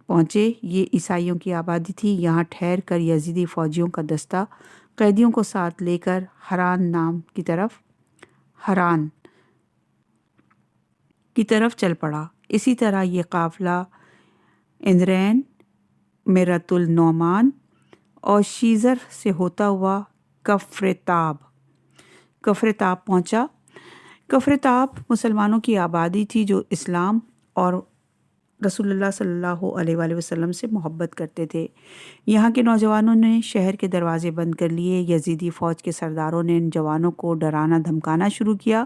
پہنچے۔ یہ عیسائیوں کی آبادی تھی۔ یہاں ٹھہر کر یزیدی فوجیوں کا دستہ قیدیوں کو ساتھ لے کر حران کی طرف چل پڑا۔ اسی طرح یہ قافلہ اندرین، میرۃ النعمان اور شیزر سے ہوتا ہوا کفر تاب پہنچا۔ کفر تاب مسلمانوں کی آبادی تھی جو اسلام اور رسول اللہ صلی اللہ علیہ وآلہ وسلم سے محبت کرتے تھے۔ یہاں کے نوجوانوں نے شہر کے دروازے بند کر لیے۔ یزیدی فوج کے سرداروں نے ان جوانوں کو ڈرانا دھمکانا شروع کیا۔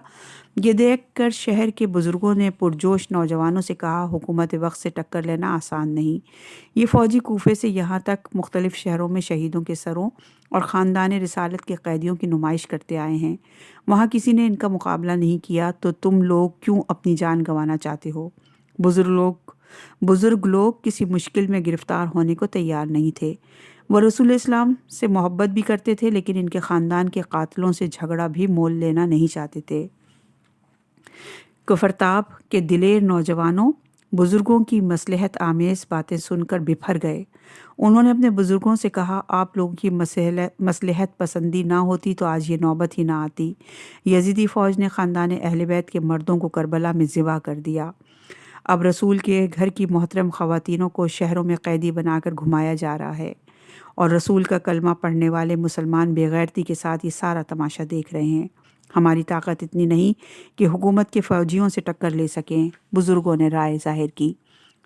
یہ دیکھ کر شہر کے بزرگوں نے پرجوش نوجوانوں سے کہا، حکومت وقت سے ٹکر لینا آسان نہیں۔ یہ فوجی کوفے سے یہاں تک مختلف شہروں میں شہیدوں کے سروں اور خاندان رسالت کے قیدیوں کی نمائش کرتے آئے ہیں۔ وہاں کسی نے ان کا مقابلہ نہیں کیا تو تم لوگ کیوں اپنی جان گنوانا چاہتے ہو؟ بزرگ لوگ کسی مشکل میں گرفتار ہونے کو تیار نہیں تھے۔ وہ رسول اسلام سے محبت بھی کرتے تھے، لیکن ان کے خاندان کے قاتلوں سے جھگڑا بھی مول لینا نہیں چاہتے تھے۔ کفرتاب کے دلیر نوجوانوں بزرگوں کی مصلحت آمیز باتیں سن کر بپھر گئے۔ انہوں نے اپنے بزرگوں سے کہا، آپ لوگوں کی مصلحت پسندی نہ ہوتی تو آج یہ نوبت ہی نہ آتی۔ یزیدی فوج نے خاندان اہل بیت کے مردوں کو کربلا میں ذبح کر دیا۔ اب رسول کے گھر کی محترم خواتینوں کو شہروں میں قیدی بنا کر گھمایا جا رہا ہے، اور رسول کا کلمہ پڑھنے والے مسلمان بے غیرتی کے ساتھ یہ سارا تماشا دیکھ رہے ہیں۔ ہماری طاقت اتنی نہیں کہ حکومت کے فوجیوں سے ٹکر لے سکیں، بزرگوں نے رائے ظاہر کی۔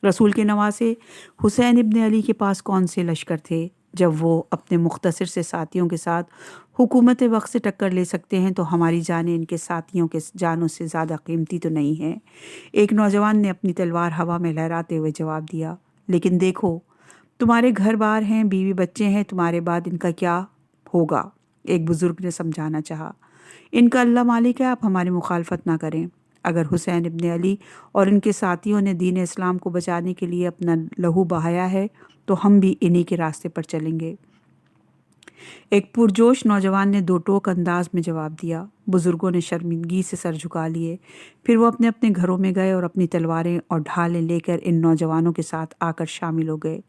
رسول کے نواسے حسین ابن علی کے پاس کون سے لشکر تھے؟ جب وہ اپنے مختصر سے ساتھیوں کے ساتھ حکومت وقت سے ٹکر لے سکتے ہیں تو ہماری جانیں ان کے ساتھیوں کے جانوں سے زیادہ قیمتی تو نہیں ہیں۔ ایک نوجوان نے اپنی تلوار ہوا میں لہراتے ہوئے جواب دیا، لیکن دیکھو، تمہارے گھر بار ہیں، بیوی بچے ہیں، تمہارے بعد ان کا کیا ہوگا؟ ایک بزرگ نے سمجھانا چاہا، ان کا اللہ مالک ہے، آپ ہماری مخالفت نہ کریں۔ اگر حسین ابن علی اور ان کے ساتھیوں نے دین اسلام کو بچانے کے لیے اپنا لہو بہایا ہے تو ہم بھی انہی کے راستے پر چلیں گے۔ ایک پرجوش نوجوان نے دو ٹوک انداز میں جواب دیا۔ بزرگوں نے شرمندگی سے سر جھکا لیے، پھر وہ اپنے اپنے گھروں میں گئے اور اپنی تلواریں اور ڈھالیں لے کر ان نوجوانوں کے ساتھ آ کر شامل ہو گئے۔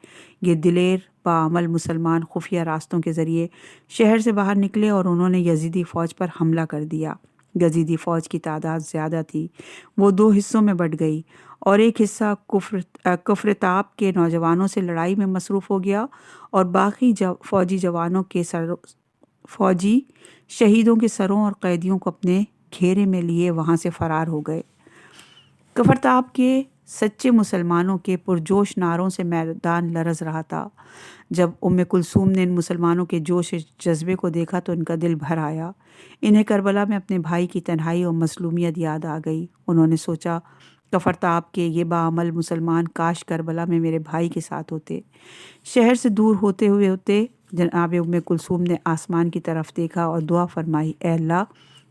یہ دلیر باعمل مسلمان خفیہ راستوں کے ذریعے شہر سے باہر نکلے اور انہوں نے یزیدی فوج پر حملہ کر دیا۔ یزیدی فوج کی تعداد زیادہ تھی، وہ دو حصوں میں بٹ گئی، اور ایک حصہ کفرتاب کے نوجوانوں سے لڑائی میں مصروف ہو گیا اور باقی فوجی شہیدوں کے سروں اور قیدیوں کو اپنے گھیرے میں لیے وہاں سے فرار ہو گئے۔ کفرتاب کے سچے مسلمانوں کے پرجوش نعروں سے میدان لرز رہا تھا۔ جب کلثوم نے ان مسلمانوں کے جوش جذبے کو دیکھا تو ان کا دل بھر آیا۔ انہیں کربلا میں اپنے بھائی کی تنہائی اور مظلومیت یاد آ گئی۔ انہوں نے سوچا، کفرتاب کے یہ باعمل مسلمان کاش کربلا میں میرے بھائی کے ساتھ ہوتے۔ شہر سے دور ہوتے جناب کلثوم نے آسمان کی طرف دیکھا اور دعا فرمائی، اے اللہ،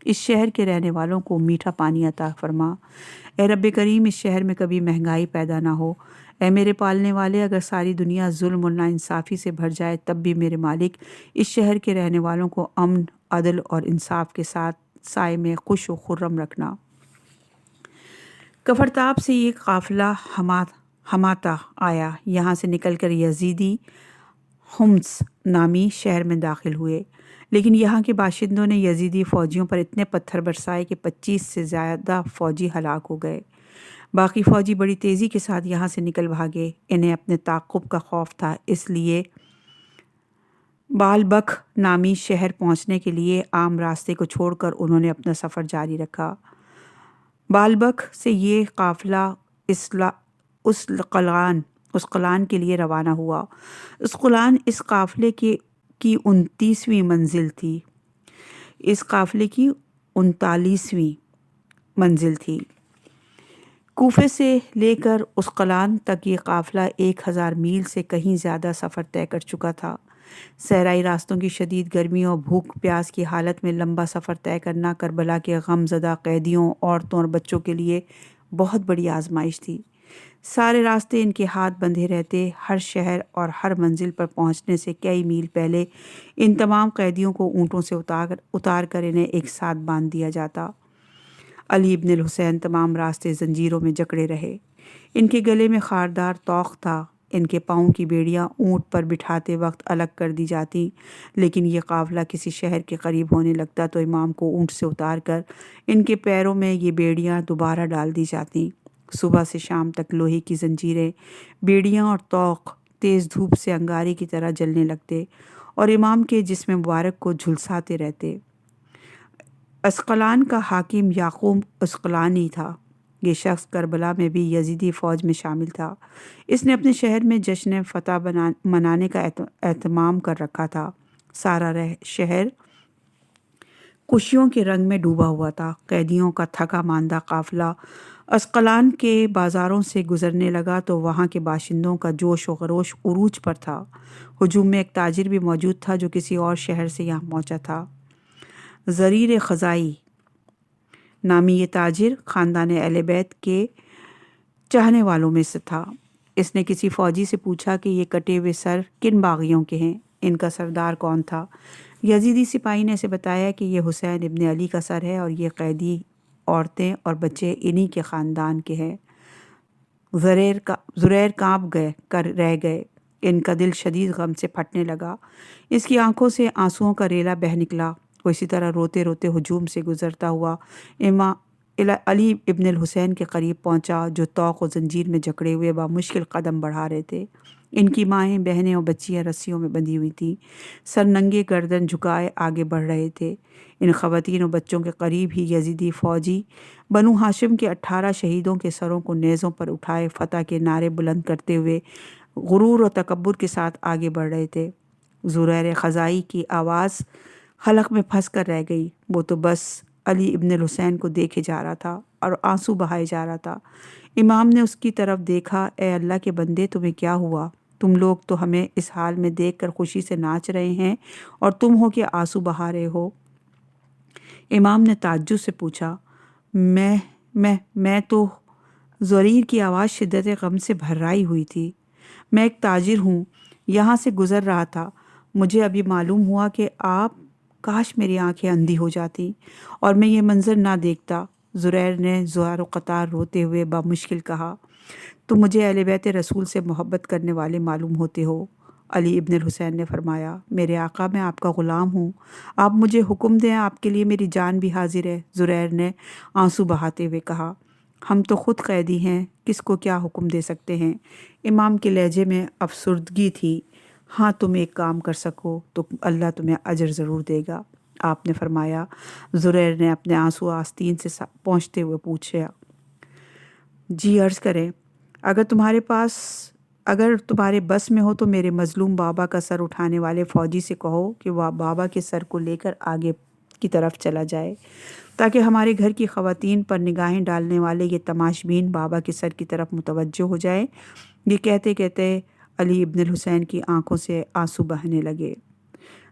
اس شہر کے رہنے والوں کو میٹھا پانی عطا فرما۔ اے رب کریم، اس شہر میں کبھی مہنگائی پیدا نہ ہو۔ اے میرے پالنے والے، اگر ساری دنیا ظلم اور ناانصافی سے بھر جائے تب بھی میرے مالک اس شہر کے رہنے والوں کو امن، عدل اور انصاف کے ساتھ سائے میں خوش و خرم رکھنا۔ کفرتاب سے یہ قافلہ ہماتا آیا، یہاں سے نکل کر یزیدی حمص نامی شہر میں داخل ہوئے، لیکن یہاں کے باشندوں نے یزیدی فوجیوں پر اتنے پتھر برسائے کہ 25 سے زیادہ فوجی ہلاک ہو گئے۔ باقی فوجی بڑی تیزی کے ساتھ یہاں سے نکل بھاگے۔ انہیں اپنے تعاقب کا خوف تھا، اس لیے بالبک نامی شہر پہنچنے کے لیے عام راستے کو چھوڑ کر انہوں نے اپنا سفر جاری رکھا۔ بالبک سے یہ قافلہ اسقلان کے لیے روانہ ہوا۔ اسقلان اس قافلے کی 29ویں منزل تھی۔ اس قافلے کی 39ویں منزل تھی۔ کوفے سے لے کر اسقلان تک یہ قافلہ 1000 میل سے کہیں زیادہ سفر طے کر چکا تھا۔ صحرائی راستوں کی شدید گرمی اور بھوک پیاس کی حالت میں لمبا سفر طے کرنا کربلا کے غم زدہ قیدیوں، عورتوں اور بچوں کے لیے بہت بڑی آزمائش تھی۔ سارے راستے ان کے ہاتھ بندھے رہتے۔ ہر شہر اور ہر منزل پر پہنچنے سے کئی میل پہلے ان تمام قیدیوں کو اونٹوں سے اتار کر انہیں ایک ساتھ باندھ دیا جاتا۔ علی ابن الحسین تمام راستے زنجیروں میں جکڑے رہے۔ ان کے گلے میں خاردار طوق تھا۔ ان کے پاؤں کی بیڑیاں اونٹ پر بٹھاتے وقت الگ کر دی جاتی، لیکن یہ قافلہ کسی شہر کے قریب ہونے لگتا تو امام کو اونٹ سے اتار کر ان کے پیروں میں یہ بیڑیاں دوبارہ ڈال دی جاتی۔ صبح سے شام تک لوہے کی زنجیریں، بیڑیاں اور طوق تیز دھوپ سے انگارے کی طرح جلنے لگتے اور امام کے جسم مبارک کو جھلساتے رہتے۔ اسقلان کا حاکم یعقوب اسقلانی تھا۔ یہ شخص کربلا میں بھی یزیدی فوج میں شامل تھا۔ اس نے اپنے شہر میں جشن فتح منانے کا اہتمام کر رکھا تھا۔ سارا شہر خوشیوں کے رنگ میں ڈوبا ہوا تھا۔ قیدیوں کا تھکا ماندہ قافلہ اسقلان کے بازاروں سے گزرنے لگا تو وہاں کے باشندوں کا جوش و خروش عروج پر تھا۔ ہجوم میں ایک تاجر بھی موجود تھا جو کسی اور شہر سے یہاں پہنچا تھا۔ زریر خزائی نامی یہ تاجر خاندان اہل بیت کے چاہنے والوں میں سے تھا۔ اس نے کسی فوجی سے پوچھا کہ یہ کٹے ہوئے سر کن باغیوں کے ہیں؟ ان کا سردار کون تھا؟ یزیدی سپاہی نے اسے بتایا کہ یہ حسین ابن علی کا سر ہے اور یہ قیدی عورتیں اور بچے انہی کے خاندان کے ہیں۔ زریر کانپ رہ گئے۔ ان کا دل شدید غم سے پھٹنے لگا۔ اس کی آنکھوں سے آنسوؤں کا ریلا بہہ نکلا۔ وہ اسی طرح روتے روتے ہجوم سے گزرتا ہوا علی ابن الحسین کے قریب پہنچا، جو طوق و زنجیر میں جکڑے ہوئے بامشکل قدم بڑھا رہے تھے۔ ان کی مائیں، بہنیں اور بچیاں رسیوں میں بندھی ہوئی تھیں، سر ننگے گردن جھکائے آگے بڑھ رہے تھے۔ ان خواتین اور بچوں کے قریب ہی یزیدی فوجی بنو ہاشم کے 18 شہیدوں کے سروں کو نیزوں پر اٹھائے فتح کے نعرے بلند کرتے ہوئے غرور و تکبر کے ساتھ آگے بڑھ رہے تھے۔ زریر خزائی کی آواز حلق میں پھنس کر رہ گئی۔ وہ تو بس علی ابن الحسین کو دیکھے جا رہا تھا اور آنسو بہائے جا رہا تھا۔ امام نے اس کی طرف دیکھا۔ اے اللہ کے بندے، تمہیں کیا ہوا؟ تم لوگ تو ہمیں اس حال میں دیکھ کر خوشی سے ناچ رہے ہیں اور تم ہو کہ آنسو بہا رہے ہو۔ امام نے تعجب سے پوچھا، میں تو زریر کی آواز شدت غم سے بھرائی ہوئی تھی۔ میں ایک تاجر ہوں، یہاں سے گزر رہا تھا۔ مجھے ابھی معلوم ہوا کہ آپ، کاش میری آنکھیں اندھی ہو جاتی اور میں یہ منظر نہ دیکھتا۔ زریر نے زار و قطار روتے ہوئے بامشکل کہا، تم مجھے اہل بیت رسول سے محبت کرنے والے معلوم ہوتے ہو۔ علی ابن الحسین نے فرمایا، میرے آقا، میں آپ کا غلام ہوں، آپ مجھے حکم دیں، آپ کے لیے میری جان بھی حاضر ہے۔ زریر نے آنسو بہاتے ہوئے کہا، ہم تو خود قیدی ہیں، کس کو کیا حکم دے سکتے ہیں؟ امام کے لہجے میں افسردگی تھی۔ ہاں، تم ایک کام کر سکو تو اللہ تمہیں اجر ضرور دے گا، آپ نے فرمایا۔ زریر نے اپنے آنسو آستین سے پہنچتے ہوئے پوچھا، جی عرض کریں، اگر تمہارے بس میں ہو تو میرے مظلوم بابا کا سر اٹھانے والے فوجی سے کہو کہ وہ بابا کے سر کو لے کر آگے کی طرف چلا جائے، تاکہ ہمارے گھر کی خواتین پر نگاہیں ڈالنے والے یہ تماشبین بابا کے سر کی طرف متوجہ ہو جائیں۔ یہ کہتے کہتے علی ابن الحسین کی آنکھوں سے آنسو بہنے لگے۔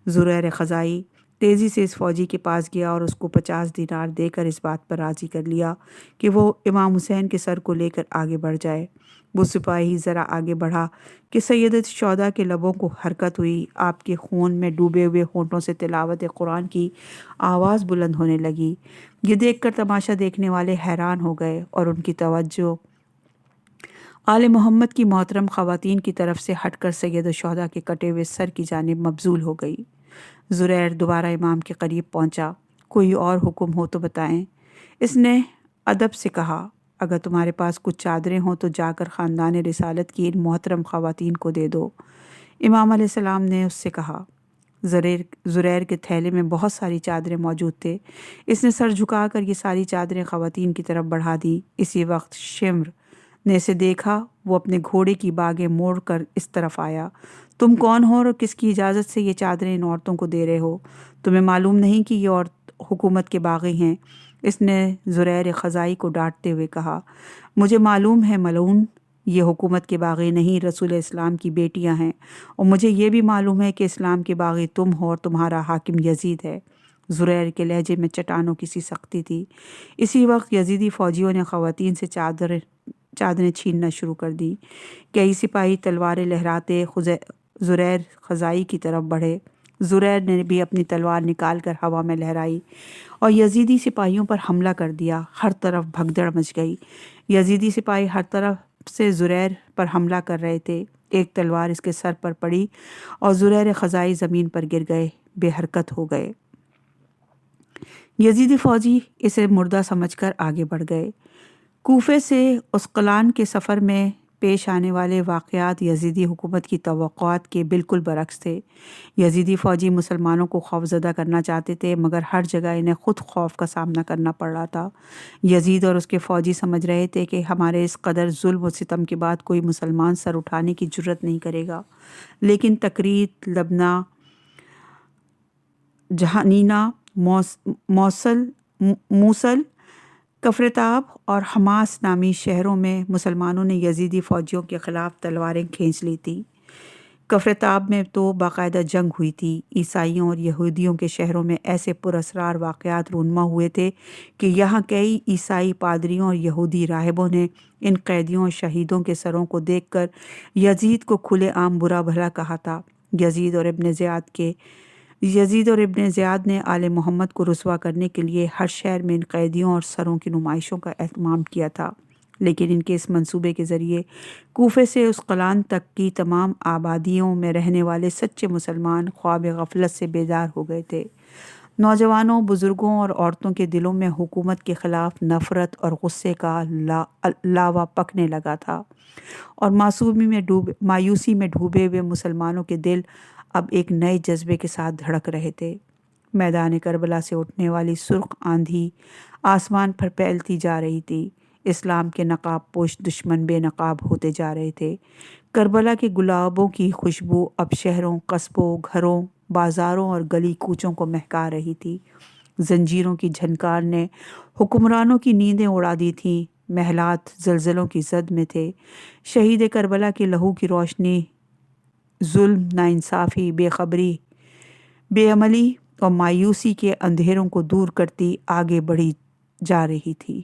زریر خزائی تیزی سے اس فوجی کے پاس گیا اور اس کو 50 دینار دے کر اس بات پر راضی کر لیا کہ وہ امام حسین کے سر کو لے کر آگے بڑھ جائے۔ وہ سپاہی ذرا آگے بڑھا کہ سیدت شہداء کے لبوں کو حرکت ہوئی، آپ کے خون میں ڈوبے ہوئے ہونٹوں سے تلاوت قرآن کی آواز بلند ہونے لگی۔ یہ دیکھ کر تماشا دیکھنے والے حیران ہو گئے اور ان کی توجہ آل محمد کی محترم خواتین کی طرف سے ہٹ کر سید الشہداء کے کٹے ہوئے سر کی جانب مبذول ہو گئی۔ زریر دوبارہ امام کے قریب پہنچا، کوئی اور حکم ہو تو بتائیں۔ اس نے ادب سے کہا، اگر تمہارے پاس کچھ چادریں ہوں تو جا کر خاندان رسالت کی ان محترم خواتین کو دے دو۔ امام علیہ السلام نے اس سے کہا۔ زریر کے تھیلے میں بہت ساری چادریں موجود تھے۔ اس نے سر جھکا کر یہ ساری چادریں خواتین کی طرف بڑھا دی۔ اسی وقت شمر نے اسے دیکھا، وہ اپنے گھوڑے کی باگیں موڑ کر اس طرف آیا۔ تم کون ہو اور کس کی اجازت سے یہ چادریں ان عورتوں کو دے رہے ہو؟ تمہیں معلوم نہیں کہ یہ عورت حکومت کے باغی ہیں؟ اس نے زریر خزائی کو ڈانٹتے ہوئے کہا، مجھے معلوم ہے ملعون، یہ حکومت کے باغی نہیں، رسول اسلام کی بیٹیاں ہیں، اور مجھے یہ بھی معلوم ہے کہ اسلام کے باغی تم ہو اور تمہارا حاکم یزید ہے۔ زریر کے لہجے میں چٹانوں کی سی سختی تھی۔ اسی وقت یزیدی فوجیوں نے خواتین سے چادریں چھیننا شروع کر دی۔ کئی سپاہی تلواریں لہراتے زریر خزائی کی طرف بڑھے۔ زریر نے بھی اپنی تلوار نکال کر ہوا میں لہرائی اور یزیدی سپاہیوں پر حملہ کر دیا۔ ہر طرف بھگدڑ مچ گئی۔ یزیدی سپاہی ہر طرف سے زریر پر حملہ کر رہے تھے۔ ایک تلوار اس کے سر پر پڑی اور زریر خزائی زمین پر گر گئے، بے حرکت ہو گئے۔ یزیدی فوجی اسے مردہ سمجھ کر آگے بڑھ گئے۔ کوفے سے اسقلان کے سفر میں پیش آنے والے واقعات یزیدی حکومت کی توقعات کے بالکل برعکس تھے۔ یزیدی فوجی مسلمانوں کو خوفزدہ کرنا چاہتے تھے، مگر ہر جگہ انہیں خود خوف کا سامنا کرنا پڑ رہا تھا۔ یزید اور اس کے فوجی سمجھ رہے تھے کہ ہمارے اس قدر ظلم و ستم کے بعد کوئی مسلمان سر اٹھانے کی جرت نہیں کرے گا، لیکن تکریت، لبنہ، جہانینہ، موصل، کفرتاب اور حماس نامی شہروں میں مسلمانوں نے یزیدی فوجیوں کے خلاف تلواریں کھینچ لی تھیں۔ کفرتاب میں تو باقاعدہ جنگ ہوئی تھی۔ عیسائیوں اور یہودیوں کے شہروں میں ایسے پراسرار واقعات رونما ہوئے تھے کہ یہاں کئی عیسائی پادریوں اور یہودی راہبوں نے ان قیدیوں اور شہیدوں کے سروں کو دیکھ کر یزید کو کھلے عام برا بھلا کہا تھا۔ یزید اور ابن زیاد نے آل محمد کو رسوا کرنے کے لیے ہر شہر میں ان قیدیوں اور سروں کی نمائشوں کا اہتمام کیا تھا، لیکن ان کے اس منصوبے کے ذریعے کوفے سے اسقلان تک کی تمام آبادیوں میں رہنے والے سچے مسلمان خواب غفلت سے بیدار ہو گئے تھے۔ نوجوانوں، بزرگوں اور عورتوں کے دلوں میں حکومت کے خلاف نفرت اور غصے کا لاوا پکنے لگا تھا، اور مایوسی میں ڈوبے ہوئے مسلمانوں کے دل اب ایک نئے جذبے کے ساتھ دھڑک رہے تھے۔ میدان کربلا سے اٹھنے والی سرخ آندھی آسمان پر پھیلتی جا رہی تھی۔ اسلام کے نقاب پوش دشمن بے نقاب ہوتے جا رہے تھے۔ کربلا کے گلابوں کی خوشبو اب شہروں، قصبوں، گھروں، بازاروں اور گلی کوچوں کو مہکا رہی تھی۔ زنجیروں کی جھنکار نے حکمرانوں کی نیندیں اڑا دی تھیں۔ محلات زلزلوں کی زد میں تھے۔ شہید کربلا کے لہو کی روشنی ظلم، ناانصافی، بے خبری، بے عملی اور مایوسی کے اندھیروں کو دور کرتی آگے بڑھی جا رہی تھی۔